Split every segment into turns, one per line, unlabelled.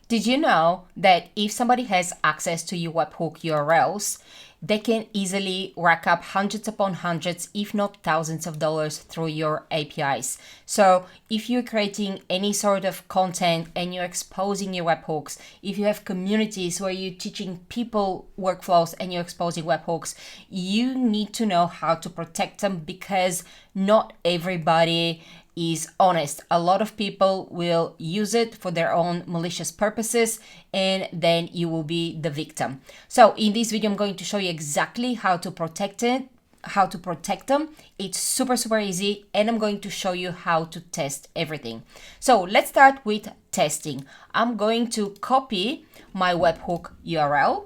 Did you know that if somebody has access to your webhook URLs, they can easily rack up hundreds upon hundreds, if not thousands of dollars through your APIs. So if you're creating any sort of content and you're exposing your webhooks, if you have communities where you're teaching people workflows and you're exposing webhooks, you need to know how to protect them, because not everybody is honest. A lot of people will use it for their own malicious purposes, and then you will be the victim. So in this video, I'm going to show you exactly how to protect them. It's super easy, and I'm going to show you how to test everything. So let's start with testing. I'm going to copy my webhook URL.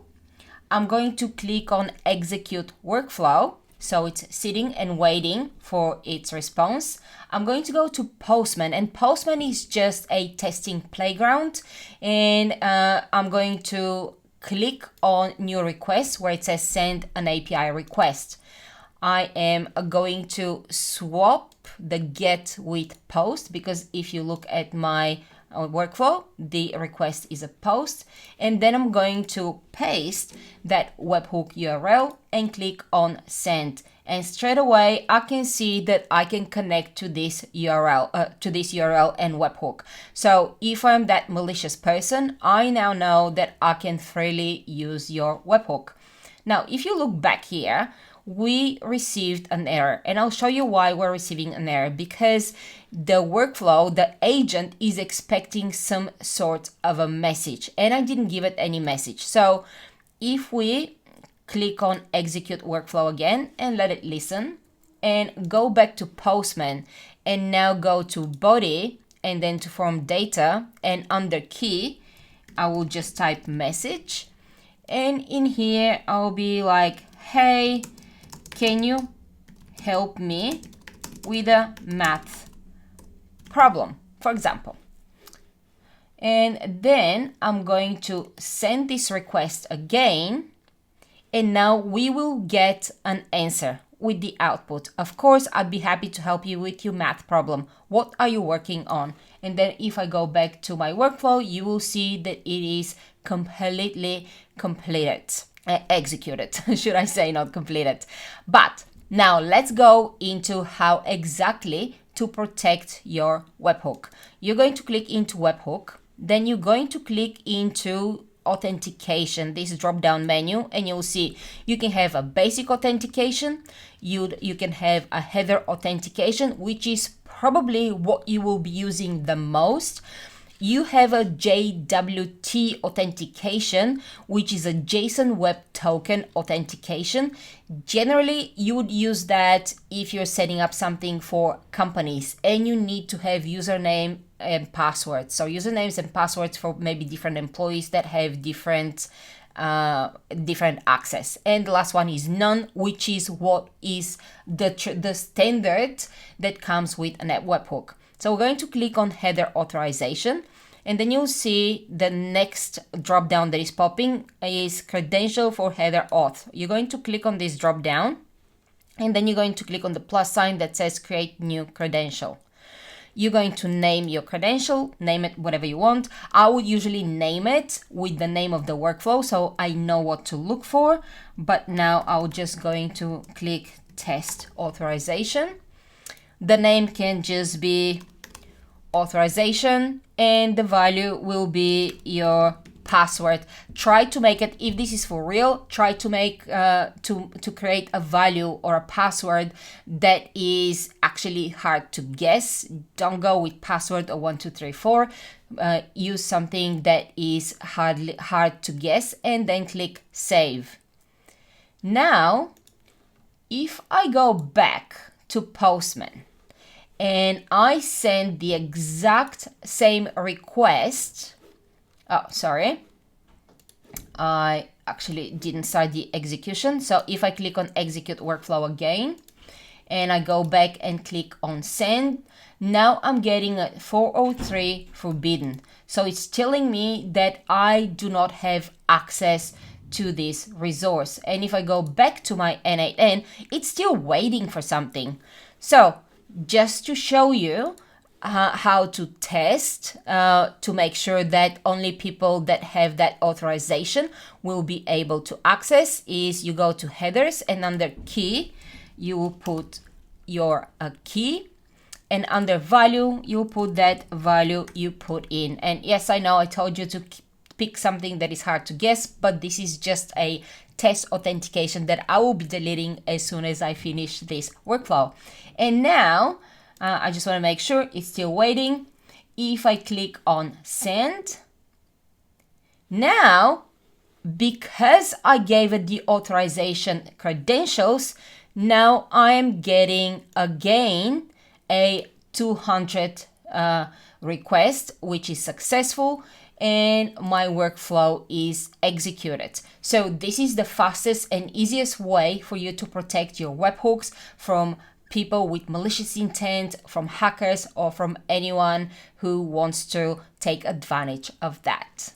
I'm going to click on execute workflow. So it's sitting and waiting for its response. I'm going to go to Postman, and Postman is just a testing playground. And I'm going to click on new request where it says send an API request. I am going to swap the get with post, because if you look at my workflow, the request is a post. And then I'm going to paste that webhook URL and click on send. And straight away, I can see that I can connect to this URL, and webhook. So if I'm that malicious person, I now know that I can freely use your webhook. Now, if you look back here, we received an error, and I'll show you why we're receiving an error. Because the workflow, the agent, is expecting some sort of a message, and I didn't give it any message. So if we click on execute workflow again and let it listen, and go back to Postman, and now go to body and then to form data, and under key I will just type message, and in here I'll be like, hey, can you help me with a math problem, for example. And then I'm going to send this request again, and now we will get an answer with the output. Of course, I'd be happy to help you with your math problem. What are you working on? And then if I go back to my workflow, you will see that it is completely completed. Executed, should I say, not completed. But now let's go into how exactly to protect your webhook. You're going to click into webhook, then you're going to click into authentication, this drop down menu, and you'll see you can have a basic authentication, you can have a header authentication, which is probably what you will be using the most. You have a JWT authentication, which is a JSON Web Token authentication. Generally, you would use that if you're setting up something for companies and you need to have username and passwords. So usernames and passwords for maybe different employees that have different access. And the last one is none, which is what is the standard that comes with a webhook. So we're going to click on header authorization, and then you'll see the next drop down that is popping is credential for header auth. You're going to click on this drop down, and then you're going to click on the plus sign that says create new credential. You're going to name your credential, name it whatever you want. I would usually name it with the name of the workflow so I know what to look for. But now I'm just going to click test authorization. The name can just be authorization, and the value will be your password. Try to make it, if this is for real, try to make to create a value or a password that is actually hard to guess. Don't go with password or 1234. Use something that is hard to guess, and then click save. Now, if I go back to Postman and I send the exact same request, oh, sorry, I actually didn't start the execution. So if I click on execute workflow again, and I go back and click on send, now I'm getting a 403 forbidden. So it's telling me that I do not have access to this resource. And if I go back to my N8N, it's still waiting for something. So just to show you, how to test to make sure that only people that have that authorization will be able to access is you go to headers, and under key, you will put your key, and under value, you put that value you put in. And yes, I know I told you to pick something that is hard to guess, but this is just a test authentication that I will be deleting as soon as I finish this workflow. And now I just want to make sure it's still waiting. If I click on send, now because I gave it the authorization credentials, now I am getting again a 200 request, which is successful, and my workflow is executed. So this is the fastest and easiest way for you to protect your webhooks from people with malicious intent, from hackers, or from anyone who wants to take advantage of that.